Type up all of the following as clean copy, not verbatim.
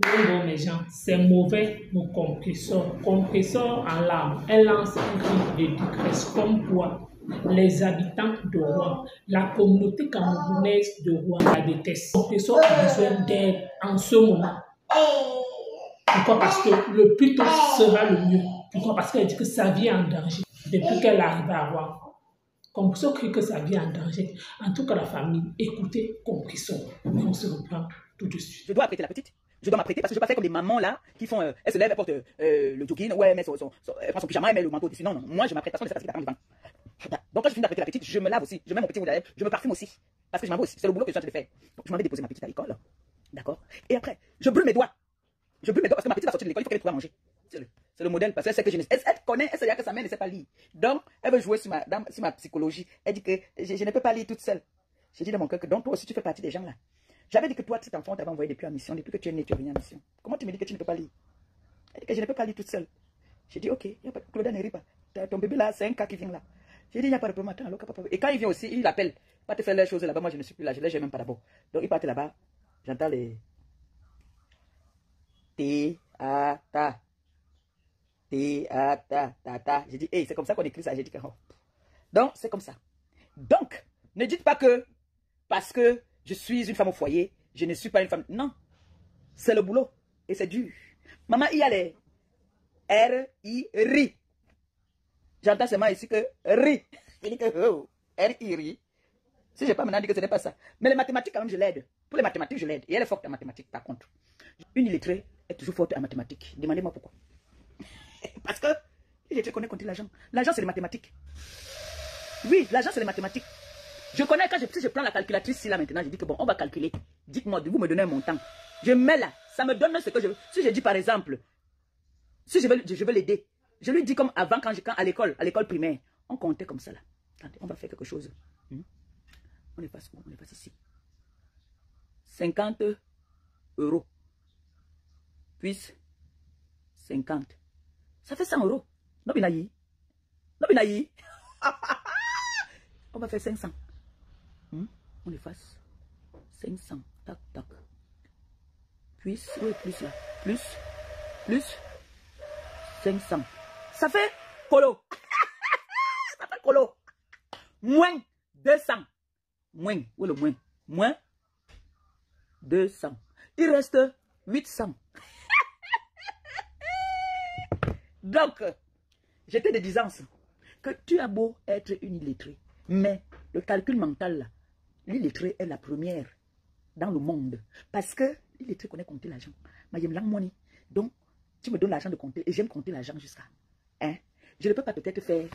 Oui, bon, mes gens, c'est mauvais pour compresseur. Compresseur en larmes, elle lance un cri de détresse comme quoi les habitants de Rouen, la communauté camerounaise de Rouen la déteste. Compresseur a besoin d'aide en ce moment. Pourquoi? Parce que le plus tôt sera le mieux. Pourquoi? Parce qu'elle dit que sa vie est en danger depuis qu'elle arrive à Rouen. Compresseur crie que sa vie est en danger. En tout cas, la famille, écoutez Compresseur. On se reprend tout de suite. Je dois apprêter la petite. Je dois m'apprêter parce que je ne vais pas faire comme des mamans là qui font. Elle se lève, elle porte le jogging, ouais, elle prend son pyjama, elle met le manteau dessus. Non, non, moi je m'apprête parce que c'est fatigué d'attendre le vent. Donc quand je finis d'apprêter la petite, je me lave aussi. Je mets mon petit rouge à lèvres, je me parfume aussi. Parce que je m'en vais aussi. C'est le boulot que je suis en train de faire. Donc je m'en vais déposer ma petite à l'école. D'accord. Et après, je brûle mes doigts. Je brûle mes doigts parce que ma petite va sortir de l'école, il faut qu'elle trouve à manger. C'est le modèle parce qu'elle sait que je ne sais. Elle connaît, elle sait que sa mère ne sait pas lire. Donc elle veut jouer sur ma psychologie. Elle dit que je ne peux pas lire toute seule. J'ai dit dans mon cœur que donc toi aussi tu fais partie des gens là. J'avais dit que toi, cet enfant, t'avais envoyé depuis en mission, depuis que tu es né, tu es venu en mission. Comment tu me dis que tu ne peux pas lire? Elle dit que je ne peux pas lire toute seule. J'ai dit, ok, Claudia ne rit pas. Ton bébé là, c'est un cas qui vient là. J'ai dit, il n'y a pas de problème, attends, papa. Et quand il vient aussi, il appelle. Pas te faire les choses là-bas, moi je ne suis plus là, je ne les même pas d'abord. Donc il part là-bas, j'entends les. T-A-Ta. T-A-Ta, ta. J'ai dit, hey, c'est comme ça qu'on écrit ça. J'ai dit que. Oh. Donc, c'est comme ça. Donc, ne dites pas que parce que je suis une femme au foyer, je ne suis pas une femme. Non, c'est le boulot et c'est dur. Maman, il y a les R-I-R-I. J'entends seulement ici que RI. Je dis que oh, R-I-R-I. Si je n'ai pas maintenant dit que ce n'est pas ça. Mais les mathématiques, quand même, je l'aide. Pour les mathématiques, je l'aide. Et elle est forte en mathématiques, par contre. Une illettrée est toujours forte en mathématiques. Demandez-moi pourquoi. Parce que l'illettrée connaît compter l'argent. L'argent, c'est les mathématiques. Oui, l'argent, c'est les mathématiques. Je connais quand si je prends la calculatrice ici là maintenant, je dis que bon, on va calculer. Dites-moi, vous me donnez un montant. Je mets là, ça me donne ce que je veux. Si je dis par exemple, si je veux l'aider, je lui dis comme avant quand à l'école primaire, on comptait comme ça là. Attendez, on va faire quelque chose. On est passé où? On est passé ici. 50 euros. Puis 50. Ça fait 100 euros. Non, binayi. Non, binayi. On va faire 500. On efface. 500. Tac, tac. Puis, oui, plus là. Plus. 500. Ça fait colo. Ça fait colo. Moins 200. Moins. Oui, le moins. Moins 200. Il reste 800. Donc, j'étais de disance que tu as beau être une illettrée, mais le calcul mental là, l'illettrée est la première dans le monde. Parce que l'illettrée connaît compter l'argent. Donc, tu me donnes l'argent de compter et j'aime compter l'argent jusqu'à. Hein? Je ne peux pas peut-être faire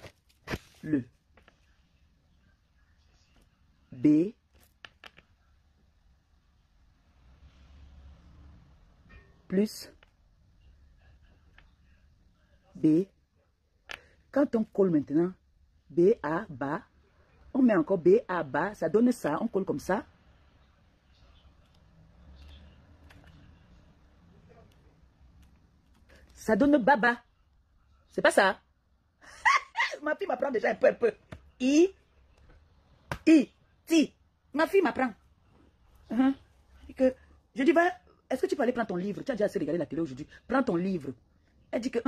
le B plus B. Quand on colle maintenant, B, A, bas, on met encore B, A, bas, ça donne ça, on colle comme ça. Ça donne baba. C'est pas ça. Ma fille m'apprend déjà un peu. I, ti. Ma fille m'apprend. Je dis, bah, est-ce que tu peux aller prendre ton livre? Tu as déjà assez regardé la télé aujourd'hui. Prends ton livre. Elle dit que,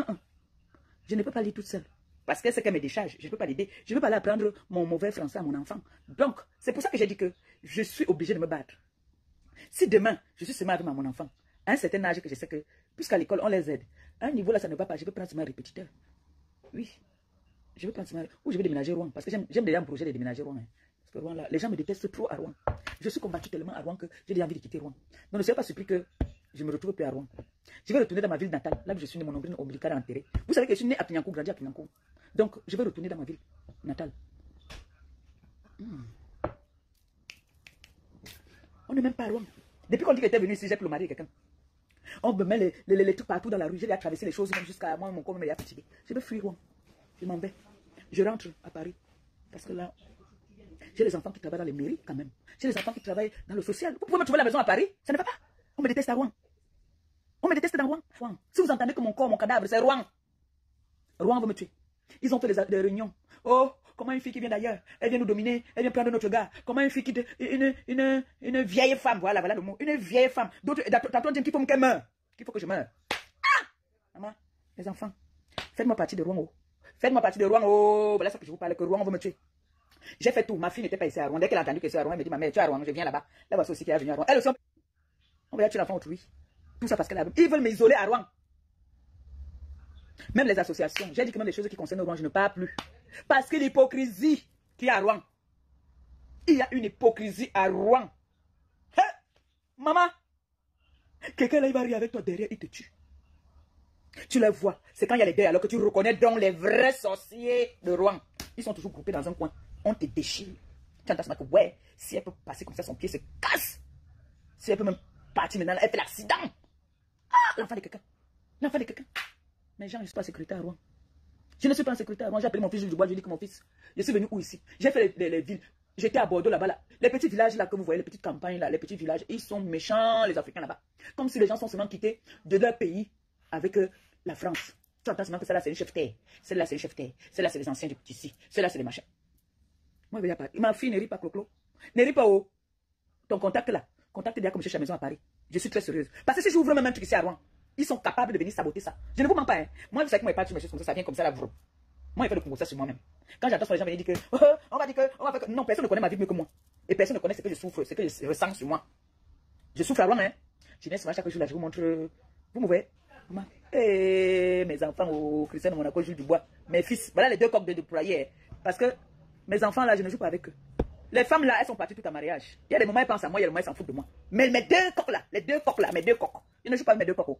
je ne peux pas lire toute seule. Parce qu'elle sait qu'elle me décharge. Je ne peux pas l'aider. Je ne peux pas aller apprendre mon mauvais français à mon enfant. Donc, c'est pour ça que j'ai dit que je suis obligée de me battre. Si demain, je suis seulement avec mon enfant, à un certain âge que je sais que, puisqu'à l'école, on les aide, à un niveau là, ça ne va pas, je vais prendre seulement un répétiteur. Oui. Je vais prendre seulement, ou je vais déménager Rouen, parce que j'aime déjà un projet de déménager Rouen. Hein. Parce que Rouen, là, les gens me détestent trop à Rouen. Je suis combattu tellement à Rouen que j'ai déjà envie de quitter Rouen. Donc ne soyez pas surpris que je me retrouve plus à Rouen. Je vais retourner dans ma ville natale, là où je suis né, mon ombilical ombilical enterré. Vous savez que je suis né à Pignancourt, grandi à Pignancourt. Donc, je vais retourner dans ma ville natale. On n'est même pas à Rouen. Depuis qu'on dit que j'étais venu ici, j'ai plus le mari de quelqu'un. On me met les trucs partout dans la rue. J'ai traversé les choses jusqu'à moi, mon corps me fatigué. Je vais fuir Rouen. Je m'en vais. Je rentre à Paris. Parce que là, j'ai les enfants qui travaillent dans les mairies quand même. J'ai les enfants qui travaillent dans le social. Vous pouvez me trouver à la maison à Paris. Ça ne va pas. On me déteste à Rouen. On me déteste dans Rouen. Si vous entendez que mon corps, mon cadavre, c'est Rouen. Rouen veut me tuer. Ils ont fait des réunions. Oh, comment une fille qui vient d'ailleurs, elle vient nous dominer, elle vient prendre notre gars. Comment une fille une vieille femme, voilà le mot, une vieille femme. D'autres, tantôt, on dit qu'il faut qu'elle meure. qu'il faut que je meure. Ah! Maman, les enfants, faites-moi partie de Rouen. Oh. Faites-moi partie de Rouen. Oh. Voilà ce que je vous parle, que Rouen, on veut me tuer. J'ai fait tout. Ma fille n'était pas ici à Rouen. Dès qu'elle a entendu que c'est à Rouen, elle me dit, ma mère, tu es à Rouen, je viens là-bas. Là, voici aussi qui est venue à Rouen. Elle aussi, on va tuer l'enfant autrui. Tout ça parce qu'ils veulent m'isoler à Rouen. Même les associations. J'ai dit que même les choses qui concernent Rouen, je ne parle plus. Parce que l'hypocrisie qui est à Rouen. Il y a une hypocrisie à Rouen. Hein? Maman, quelqu'un là, il va arriver avec toi derrière, il te tue. Tu les vois. C'est quand il y a les deux alors que tu reconnais donc les vrais sorciers de Rouen. Ils sont toujours groupés dans un coin. On te déchire. Tu entends ça que ouais, si elle peut passer comme ça, son pied se casse. Si elle peut même partir maintenant, elle fait l'accident. Ah, l'enfant de quelqu'un. L'enfant de quelqu'un. Mais Jean, je ne suis pas secrétaire à Rouen. Je ne suis pas un secrétaire à Rouen. J'ai appelé mon fils Jules Dubois. Je lui ai dit que mon fils, je suis venu où ici? J'ai fait les villes. J'étais à Bordeaux là-bas. Là. Les petits villages là que vous voyez, les petites campagnes là, les petits villages, ils sont méchants, les Africains là-bas. Comme si les gens sont seulement quittés de leur pays avec la France. Tu entends seulement que celle-là c'est une chef-terre. Celle-là c'est une chef-terre. Celle-là c'est les anciens du petit ici. Celle-là c'est les machins. Moi, je ne vais pas. Ma fille ne rit pas, Clo-Clo. Ne rit pas, oh. Ton contact là. Contacte déjà comme je suis à la maison à Paris. Je suis très sérieuse. Parce que si j'ouvre même un truc ici à Rouen, ils sont capables de venir saboter ça. Je ne vous mens pas, hein. Moi, vous savez que moi, je parle sur mes choses comme ça vient comme ça là. Moi, il fait le concours ça sur moi-même. Quand j'entends les gens venir dire que, oh, on va dire que, on va faire que. Non, personne ne connaît ma vie mieux que moi. Et personne ne connaît ce que je souffre, ce que je ressens sur moi. Je souffre à Rouen, hein. Je viens souvent chaque jour là, je vous montre. Vous me voyez? Eh, mes enfants au Christian de Monaco, Jules Dubois. Mes fils, voilà les deux coqs de déployer. Parce que mes enfants là, je ne joue pas avec eux. Les femmes là, elles sont parties tout à mariage. Il y a des moments, elles pensent à moi, il y a des moments, elles s'en foutent de moi. Mais mes deux coqs là, les deux coqs là, mes deux coqs. Je ne joue pas avec mes deux coqs.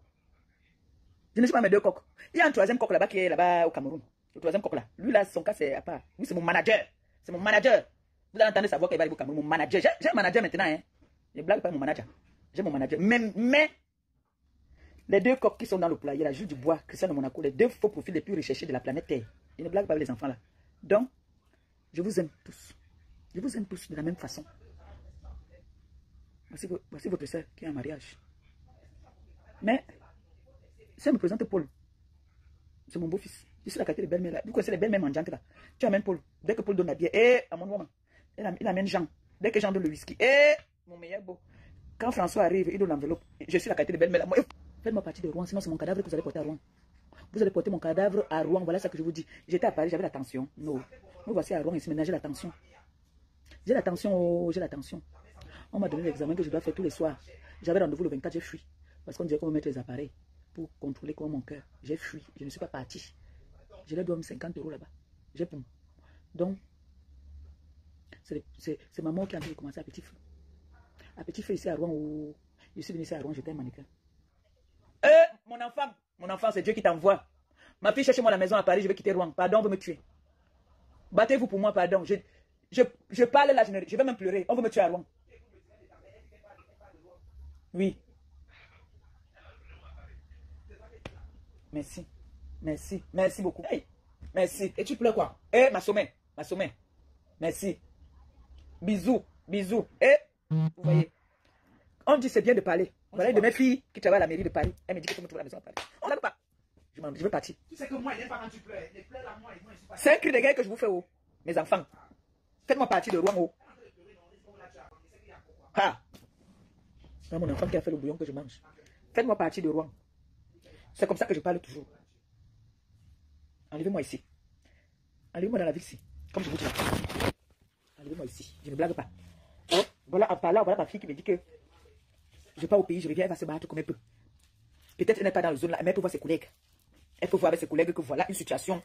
Je ne joue pas avec mes deux coqs. Il y a un troisième coq là-bas qui est là-bas au Cameroun. Le troisième coq là. Lui là, son cas c'est à part. Lui, c'est mon manager. C'est mon manager. Vous allez entendre sa voix qu'il va aller au Cameroun. Mon manager. J'ai un manager maintenant, hein. Je blague pas mon manager. J'ai mon manager. Mais les deux coqs qui sont dans le poulailler, la Jules Dubois, Christian de Monaco, les deux faux profils les plus recherchés de la planète Terre. Je ne blague pas avec les enfants là. Donc, je vous aime tous. Je vous aime tous de la même façon. Voici votre soeur qui est en mariage. Mais, si elle me présente Paul, c'est mon beau-fils. Je suis la qualité de belle-mère là. Vous connaissez les belles-mères mendiantes là. Tu amènes Paul. Dès que Paul donne la bière, et à mon moment, il amène Jean. Dès que Jean donne le whisky, et mon meilleur beau. Quand François arrive, il donne l'enveloppe. Je suis la qualité de belle-mère là. Faites-moi partie de Rouen, sinon c'est mon cadavre que vous allez porter à Rouen. Vous allez porter mon cadavre à Rouen, voilà ce que je vous dis. J'étais à Paris, j'avais la tension. Non. Nous voici à Rouen ici, maintenant j'ai la tension. J'ai la tension, oh, j'ai la tension. On m'a donné l'examen que je dois faire tous les soirs. J'avais rendez-vous le 24, j'ai fui. Parce qu'on disait qu'on me mettre les appareils pour contrôler comment mon cœur. J'ai fui, je ne suis pas parti. Je leur dois 50 € là-bas. J'ai poum. Donc, c'est maman qui a envie de commencer à petit feu. À petit feu ici à Rouen, où je suis venu ici à Rouen, j'étais un mannequin. Mon enfant, c'est Dieu qui t'envoie. Ma fille, cherchez-moi à la maison à Paris, je vais quitter Rouen. Pardon, on veut me tuer. Battez-vous pour moi, pardon. Je parle là, je vais même pleurer. On veut me tuer à Rouen. Oui. Merci. Merci. Merci beaucoup. Hey. Merci. Et tu pleures quoi? Eh, ma sommeil. Merci. Bisous. Bisous. Eh, vous voyez. On dit c'est bien de parler. Voilà une de mes filles qui travaille à la mairie de Paris. Elle me dit que tu me trouves à la maison à Paris. On n'aime pas. Je veux partir. Tu sais que moi, il n'aime pas quand tu pleures. Les pleurs là, moi, je suis pas. C'est un cri de guerre que je vous fais, oh. Mes enfants. Faites-moi partie de Rouen, oh. Ah. C'est mon enfant qui a fait le bouillon que je mange. Faites-moi partie de Rouen. C'est comme ça que je parle toujours. Enlevez-moi ici. Enlevez-moi dans la ville ici. Comme je vous dis. Enlevez-moi ici. Je ne blague pas. Voilà, en parlant, voilà ma fille qui me dit que je pars au pays, je reviens, elle va se battre comme elle peut. Peut-être elle n'est pas dans la zone là, mais elle peut voir ses collègues. Elle peut voir avec ses collègues que voilà une situation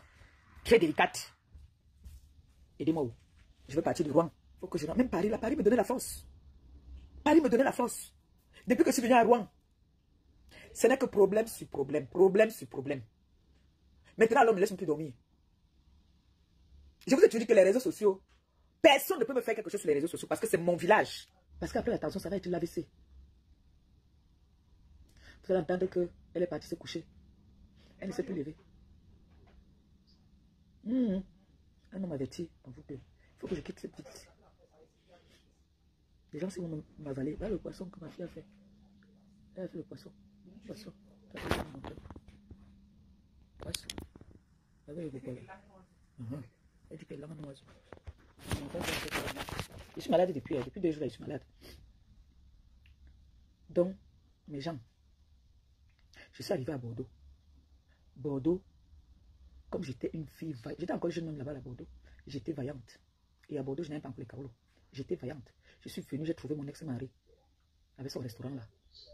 très délicate. Aidez-moi où? Je veux partir de Rouen. Il faut que je rentre. Même Paris, là, Paris me donnait la force. Paris me donnait la force. Depuis que je suis venu à Rouen, ce n'est que problème sur problème, problème sur problème. Maintenant, l'homme ne laisse plus dormir. Je vous ai toujours dit que les réseaux sociaux, personne ne peut me faire quelque chose sur les réseaux sociaux parce que c'est mon village. Parce qu'après l'attention, ça va être l'AVC. Vous allez entendre qu'elle est partie se coucher. Elle ne s'est plus levée. Un homme averti, on vous plaît. Il faut que je quitte cette petite. Les gens, si vont m'avaler, là le poisson que ma fille a fait. Elle a fait le poisson. Poisson. Poisson. Avec le poisson. Elle dit qu'elle a un oiseau. Je suis malade depuis 2 jours, je suis malade. Donc, mes gens, Je suis arrivé à Bordeaux. Bordeaux, comme j'étais une fille vaillante, j'étais encore jeune même là-bas à Bordeaux, j'étais vaillante. Et à Bordeaux, je n'avais pas encore les Carolos. J'étais vaillante. Je suis venue, j'ai trouvé mon ex-mari avec son restaurant là.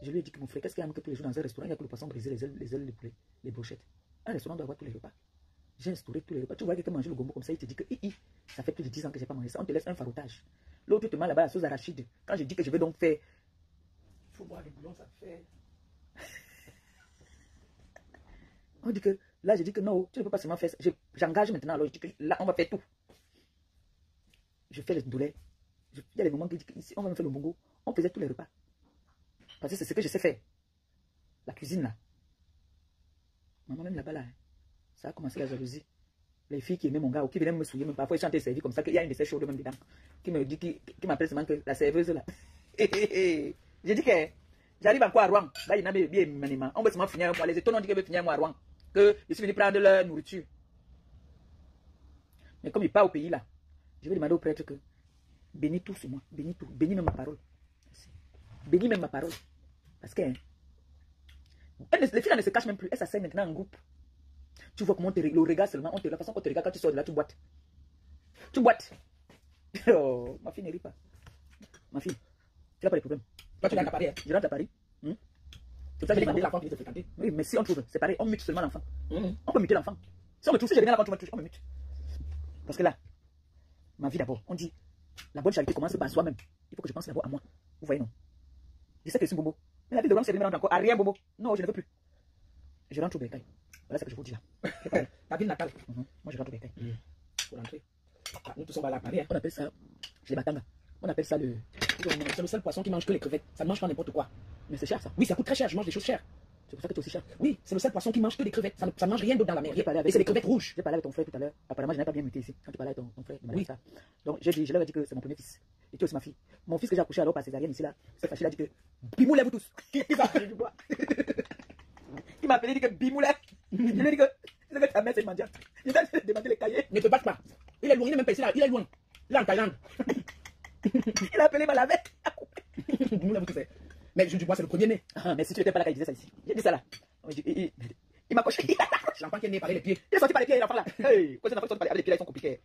Je lui ai dit que mon frère, qu'est-ce qu'il y a que tous les jours dans un restaurant, il n'y a que le poisson brisé, les ailes, les poulet, les brochettes. Un restaurant doit avoir tous les repas. J'ai instauré tous les repas. Tu vois quelqu'un manger le gombo comme ça, il te dit que ça fait plus de 10 ans que je n'ai pas mangé ça. On te laisse un faroutage. L'autre te met là-bas la sauce arachide. Quand je dis que je vais donc faire. Il faut boire le bouillon, ça fait. On dit que là, je dis que non, tu ne peux pas seulement faire ça. J'engage maintenant. Alors, je dis que là, on va faire tout. Je fais le doulet. Il y a des moments qui disent qu'ici, on va me faire le bongo. On faisait tous les repas. Parce que c'est ce que je sais faire. La cuisine là. Maman, même là-bas là, ça a commencé la jalousie. Les filles qui aimaient mon gars ou qui venaient me souiller, même parfois ils chantaient servi comme ça, qu'il y a une de ces chaudes même dedans. Qui me dit, qui m'appelle seulement que la serveuse là. J'ai dit que j'arrive encore à Rouen. Là, il y en a bien maniement. On veut seulement finir un mois. Les étonnants disent qu'ils veulent finir un mois à Rouen. Que je suis venu prendre leur nourriture. Mais comme il part au pays là, je vais demander au prêtre que bénis tout sur moi. Bénis tout. Bénis même ma parole. Bénis même ma parole. Parce que les filles là ne se cachent même plus. Elles s'asseyent maintenant en groupe. Tu vois comment on te le regarde seulement. On te la façon qu'on te regarde quand tu sors de là, tu boites. Tu boites. Oh, ma fille ne rit pas. Ma fille, tu n'as pas de problème. Toi, tu rentres à Paris. Je rentre à Paris. C'est ça que j'ai demandé l'enfant qui te fréquenter. Oui, mais si on trouve, c'est pareil. On mute seulement l'enfant. On peut muter l'enfant. Si on me trouve, si je viens là quand tu me touches, on me mute. Parce que là, ma vie d'abord, on dit, la bonne charité commence par soi-même. Il faut que je pense d'abord à moi. Vous voyez, non? Je sais que je suis bobo. Mais la vie de l'homme, c'est de me rendre encore à rien, bobo. Non, je ne veux plus. Je rentre au bécail. Voilà ce que je vous dis là. Ta ville natale. Moi, je rentre au bécail. Pour rentrer. Nous tous, on va à la Paris. On appelle ça, les batanga. On appelle ça le. C'est le seul poisson qui mange que les crevettes. Ça ne mange pas n'importe quoi. Mais c'est cher ça. Oui, ça coûte très cher. Je mange des choses chères. C'est pour ça que tu es aussi cher. Oui, c'est le seul poisson qui mange que des crevettes. Ça ne mange rien d'autre dans la mer. Et c'est des crevettes rouges. J'ai parlé avec ton frère tout à l'heure. Apparemment, je n'ai pas bien muté ici. Quand tu parlais avec ton frère, oui. Ça. Donc, je leur ai dit que c'est mon premier fils. Et tu aussi ma fille. Mon fils que j'ai accouché alors par césarienne ici là, c'est facile, il a dit que Bimou lève vous tous. Qui m'a appelé du bois. Il m'a appelé, il dit que Bimou lève. Je lui ai dit que c'est que ta mère c'est une mendiante. Il t'a demandé les cahiers. Ne te batte pas. Il est loin, il n'est même pas ici là. Il est loin. Il est en Thaïlande. Il a appelé, il m'a lavé. Bimou lève vous tous. Mais Jules Dubois, c'est le premier né. Ah, mais si tu n'étais pas là quand il disait ça ici. J'ai dit ça là. Il m'a coché. L'enfant qui est né par les pieds. Il est sorti par les pieds, l'enfant là. Hey, quand c'est l'enfant qui sort par les pieds là, ils sont compliqués.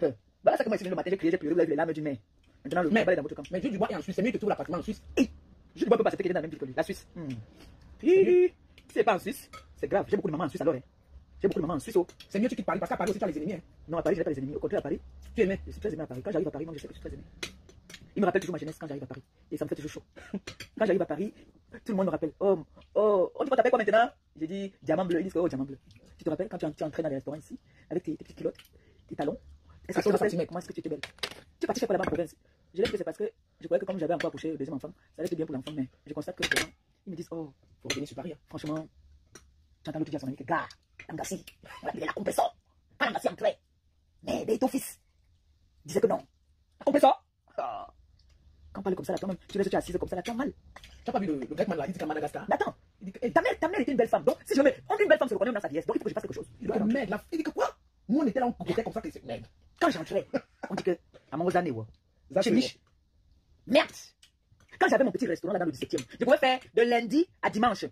Voilà ça comment il s'est venu le matin, j'ai crié, j'ai pleuré, les larmes du mais. Maintenant, le balai dans votre camp. Mais Jules Dubois est en Suisse, c'est mieux que tout l'appartement en Suisse. Je ne vois pas parce qu'il est dans la même ville que lui, la Suisse. Si c'est pas en Suisse, c'est grave. J'ai beaucoup de mamans en Suisse alors. J'ai beaucoup de mamans en Suisse. C'est mieux tu quittes Paris parce qu'à Paris aussi tu as les ennemis. Non, à Paris, je n'ai pas les ennemis. Au contraire, à Paris, tu aimais. Je suis très aimé à Paris. Quand j'arrive à Paris, moi je sais que je suis très aimé. Il me rappelle toujours ma jeunesse quand j'arrive à Paris. Et ça me fait toujours chaud. Quand j'arrive à Paris, tout le monde me rappelle. Oh, on dit quoi t'appelles quoi maintenant? J'ai dit diamant bleu. Ils disent oh, diamant bleu. Tu te rappelles quand tu entrais dans les restaurants ici, avec tes petites culottes, tes talons? Est-ce que tu te rappelles comment est-ce que tu étais belle? Tu es parti faire quoi là-bas en province? Je l'ai fait, c'est parce que je croyais que comme j'avais encore accouché le deuxième enfant, ça allait être bien pour l'enfant, mais je constate que vraiment, ils me disent oh, faut revenir sur Paris. Franchement, j'entends l'autre dire à son ami que gars, Angassi, on l'a appelé la compressor. Quand Angassi entrait, mais ton fils disait que non. La compressor. Quand on parle comme ça, là, toi-même, tu restes assise comme ça, là, tu as mal. Tu n'as pas vu le grec man là, il dit qu'à Madagascar. Mais attends, il dit que ta mère était une belle femme. Donc, si je mets, une belle femme se reconnaît dans sa vieillesse, donc il faut que je fasse quelque chose. Merde, il dit que quoi? Nous on était là, on était comme ça que c'est merde. Quand j'entrais, on dit que, à mon Zané, c'est riche. Merde! Quand j'avais mon petit restaurant là dans le 17e, je pouvais faire de lundi à dimanche.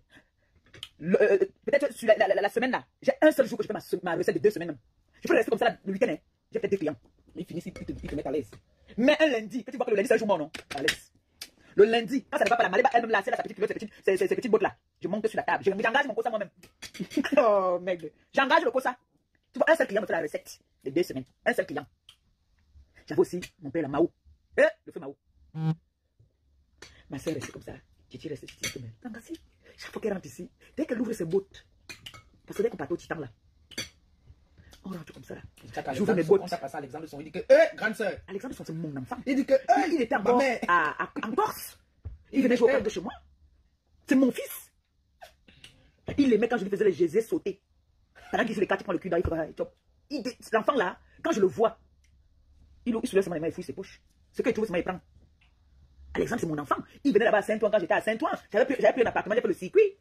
Peut-être sur la semaine là, j'ai un seul jour que je fais ma recette de 2 semaines même. Je peux rester comme ça là, le week-end, hein. J'ai peut-être des clients. Mais ils finissent, ils te mettent à l'aise. Mais un lundi, que tu vois que le lundi c'est un jour mort, non? À l'aise. Le lundi, quand ça ne va pas la malée, elle me lasse, là, sa petite culotte, ces petites bottes là. Je monte sur la table. J'engage mon cosa moi-même. Oh merde. J'engage le cosa. Tu vois, un seul client me fait la recette de 2 semaines. Un seul client. J'avais aussi mon père, la Mao. Le feu Mao. Ma soeur restait comme ça. Titi restait sur cette semaine. Chaque fois qu'elle rentre ici, dès qu'elle ouvre ses bottes, parce que dès qu'on part au titan là, on rentre comme ça là. J'ouvre mes bottes. On t'a passé à Alexandre Son, il dit que, grande soeur. Alexandre Son, c'est mon enfant. Il dit que, il était encore en Corse. Il venait jouer au camp de chez moi. C'est mon fils. Il aimait quand je lui faisais les Jésus sauter. Pendant qu'il se les 4, il prend le cul dans, il fera l'enfant là, quand je le vois, il soulève seulement les mains et fouille ses poches. Ce qu'il trouve, seulement il prend. Alexandre, c'est mon enfant. Il venait là-bas à Saint-Ouen quand j'étais à Saint-Ouen. J'avais pris un appartement, j'ai fait le circuit.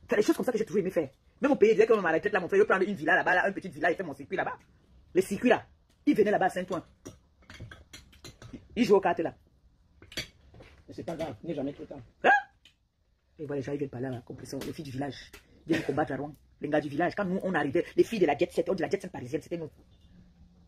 C'est des choses comme ça que j'ai toujours aimé faire. Même au pays, il disait que à la retraite, là, mon frère, il veut prendre une villa là-bas, là, une petite villa, il fait mon circuit là-bas. Les circuits là. Il venait là-bas à Saint-Ouen. Il joue aux cartes là. Mais c'est pas grave, n'est jamais trop tard. Hein? Et voilà, les gens ils viennent parler à la compression, les filles du village, ils viennent combattre à Rouen. Les gars du village, quand nous on arrivait, les filles de la jet set, on dit la jet set parisienne, c'était nous.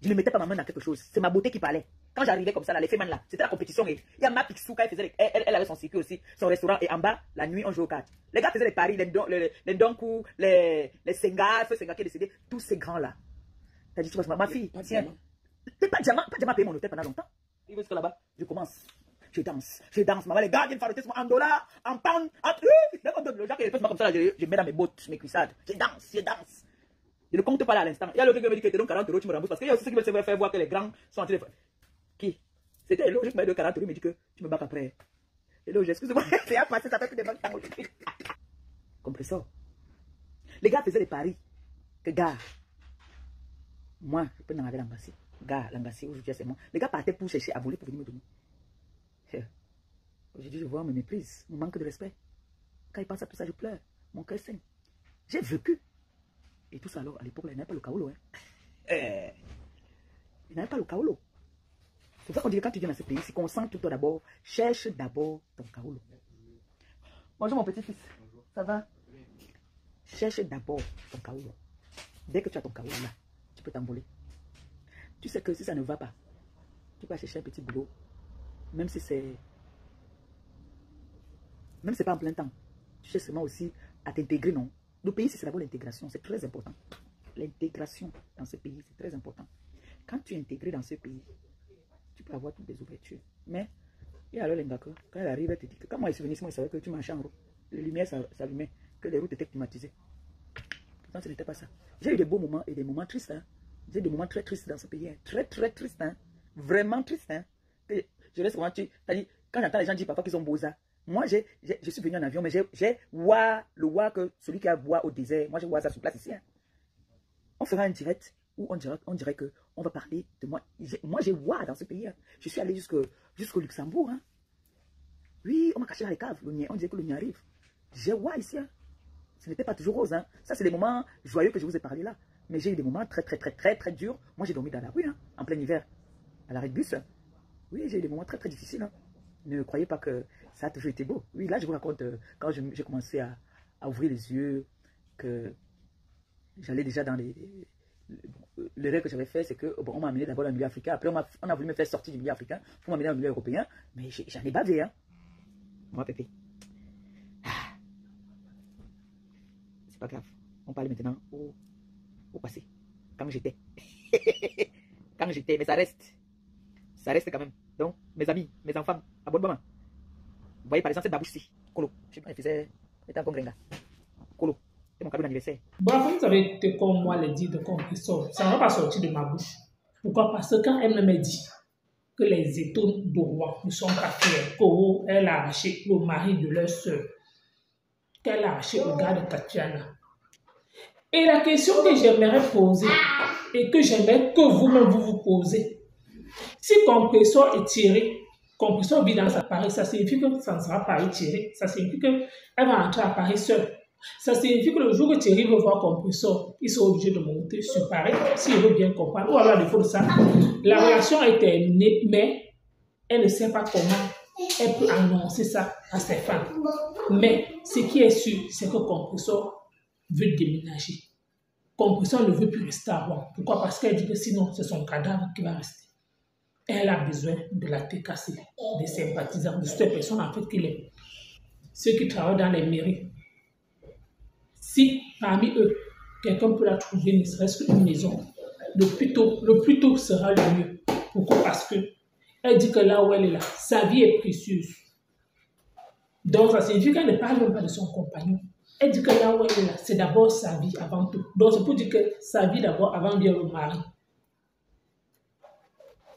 Je ne mettais pas ma main dans quelque chose, c'est ma beauté qui parlait. Quand j'arrivais comme ça, là, les femmes là, c'était la compétition. Et il y a ma Pixouka, elle avait son circuit aussi, son restaurant, et en bas, la nuit, on jouait aux cartes. Les gars faisaient les paris, les Donkou, les Senga, Feu Senga qui est décédé, tous ces grands-là. T'as dit, tu vois, ma fille, tiens, pas de diamant à payer mon hôtel pendant longtemps. Il veut que là-bas, je commence. Je danse, maman, les gars viennent faire le test en $, en pound, en truc. Le gars qui fait comme ça, je mets dans mes bottes, mes cuissades. Je danse. Je ne compte pas là à l'instant. Il y a l'autre qui me dit que tu donnes 40 €, tu me rembourses. Parce qu'il y a aussi ceux qui veulent faire voir que les grands sont en train de faire. Qui? C'était l'autre qui m'a donné 40 €, il me dit que tu me bats après. Et l'autre, excuse-moi, c'est à passer, ça fait plus de 20 ans aujourd'hui. Compresseur. Les gars faisaient des paris. Que gars, moi, je peux en avoir l'embassy. Gars, l'embassy, aujourd'hui, c'est moi. Les gars partaient pour chercher à voler pour venir me donner. Aujourd'hui, je vois, on me méprise, on manque de respect. Quand ils pensent à tout ça, je pleure. Mon cœur saigne. J'ai vécu. Et tout ça, alors, à l'époque, il n'y avait pas le kaolo. Il n'y avait pas le kaolo. C'est pour ça qu'on dit que quand tu viens dans ce pays, si concentre-toi d'abord, cherche d'abord ton kaolo. Bonjour, mon petit-fils. Ça va? Cherche d'abord ton kaolo. Dès que tu as ton kaolo là, tu peux t'envoler. Tu sais que si ça ne va pas, tu peux chercher un petit boulot. Même si c'est pas en plein temps. Tu cherches seulement aussi à t'intégrer, non? Le pays, c'est d'abord l'intégration, c'est très important. L'intégration dans ce pays, c'est très important. Quand tu es intégré dans ce pays, tu peux avoir toutes les ouvertures. Mais, et alors l'Engaka, quand elle arrive, elle te dit que quand moi je suis venu ici, moi je savais que tu marchais en route. Les lumières s'allumaient, que les routes étaient climatisées. Pourtant, ce n'était pas ça. J'ai eu des beaux moments et des moments tristes. Hein. J'ai eu des moments très tristes dans ce pays. Hein. Très, très tristes. Hein. Vraiment tristes. Hein. Je laisse vraiment, quand j'entends les gens dire parfois qu'ils ont beau ça, moi, je suis venu en avion, mais j'ai le wa que celui qui a bois au désert. Moi, j'ai vois ça sur place ici. Hein. On fera un direct où on dirait qu'on va parler de moi. Moi, j'ai wa dans ce pays. Hein. Je suis allé jusqu'au Luxembourg. Hein. Oui, on m'a caché dans les caves. On dirait que le nid arrive. J'ai wa ici. Hein. Ce n'était pas toujours rose. Hein. Ça, c'est des moments joyeux que je vous ai parlé là. Mais j'ai eu des moments très, très, très, très, très durs. Moi, j'ai dormi dans la rue, hein, en plein hiver, à l'arrêt de bus. Oui, j'ai eu des moments très, très difficiles. Hein. Ne croyez pas que ça a toujours été beau. Oui, là, je vous raconte quand j'ai commencé à ouvrir les yeux, que j'allais déjà dans le rêve que j'avais fait, c'est que bon, on m'a amené d'abord dans le milieu africain. Après, on a voulu me faire sortir du milieu africain pour m'amener dans le milieu européen. Mais j'en ai bavé, hein. Moi, Pépé. C'est pas grave. On parle maintenant au passé. Quand j'étais. Quand j'étais, mais ça reste. Ça reste quand même. Donc, mes amis, mes enfants, abonnement. Vous voyez par exemple cette babouche-ci, Colo. Je sais pas, elle faisait. Elle était encore gringa. Colo. C'est mon cadeau d'anniversaire. Bon, vous savez que comme moi, les dit de compresseur, ça ne va pas sortir de ma bouche. Pourquoi? Parce que quand elle me dit que les étoiles de roi ne sont pas fiers, qu'elle a arraché le mari de leur soeur, qu'elle a arraché le gars de Tatiana. Et la question que j'aimerais poser, et que j'aimerais que vous-même vous posez, si compresseur est tiré, compresseur vit dans sa Paris, ça signifie que ça ne sera pas étiré, ça signifie qu'elle va entrer à Paris seule. Ça signifie que le jour que Thierry veut voir compresseur, il sera obligé de monter sur Paris, s'il veut bien comprendre. Ou alors, à défaut de ça, la relation est terminée, mais elle ne sait pas comment elle peut annoncer ça à ses femmes. Mais ce qui est sûr, c'est que compresseur veut déménager. Compresseur ne veut plus rester à Rouen. Pourquoi? Parce qu'elle dit que sinon, c'est son cadavre qui va rester. Elle a besoin de la TKC, des sympathisants, de ces personnes en fait qu'il est. Ceux qui travaillent dans les mairies. Si parmi eux, quelqu'un peut la trouver, ne serait-ce qu'une maison, le plus tôt sera le mieux. Pourquoi? Parce que elle dit que là où elle est là, sa vie est précieuse. Donc ça signifie qu'elle ne parle même pas de son compagnon. Elle dit que là où elle est là, c'est d'abord sa vie avant tout. Donc c'est pour dire que sa vie d'abord avant bien le mari.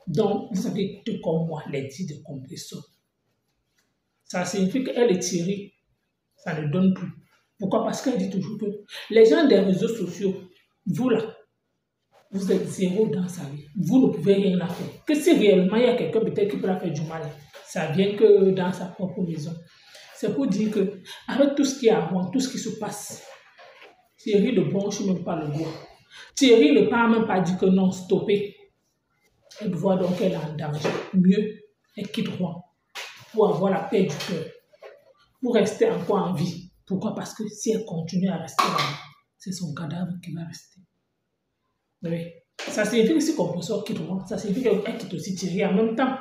Donc vous savez tout comme moi, les dits de compresseur. Ça signifie qu'elle est tirée, ça ne donne plus. Pourquoi? Parce qu'elle dit toujours que les gens des réseaux sociaux, vous là, vous êtes zéro dans sa vie. Vous ne pouvez rien la faire. Que si réellement il y a quelqu'un peut-être qui peut la faire du mal, ça vient que dans sa propre maison. C'est pour dire que avec tout ce qui est avant, tout ce qui se passe, Thierry de bon, je ne même pas le goût. Thierry ne peut même pas dire que non, stoppez. Elle voit donc qu'elle est en danger. Mieux, elle quitte Rouen pour avoir la paix du cœur. pour rester encore en vie. Pourquoi? Parce que si elle continue à rester là, c'est son cadavre qui va rester. Oui. Ça signifie que si Compressor quitte moi, ça signifie qu'elle quitte aussi Thierry en même temps.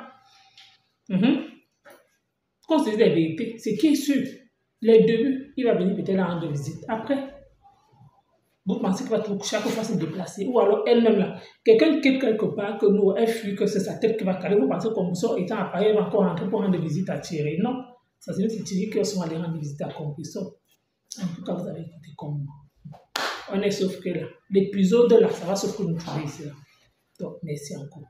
Quand on se dit la vérité, c'est qui est sûr. Les débuts, il va venir peut-être la rendre visite. Après, vous pensez qu'il va chaque fois se déplacer. Ou alors elle-même là, quelqu'un quitte quelque part, que nous, elle fuit, que c'est sa tête qui va caler. Vous pensez que Compressor étant à Paris, elle va encore rentrer pour rendre visite à Thierry. Non. Ça signifie que c'est Thierry qui sont allés rendre visite à Compressor. En tout cas, vous avez écouté comme moi. On est sauf que là, l'épisode là, ça va sauf que nous trouver ici là. Donc, merci encore.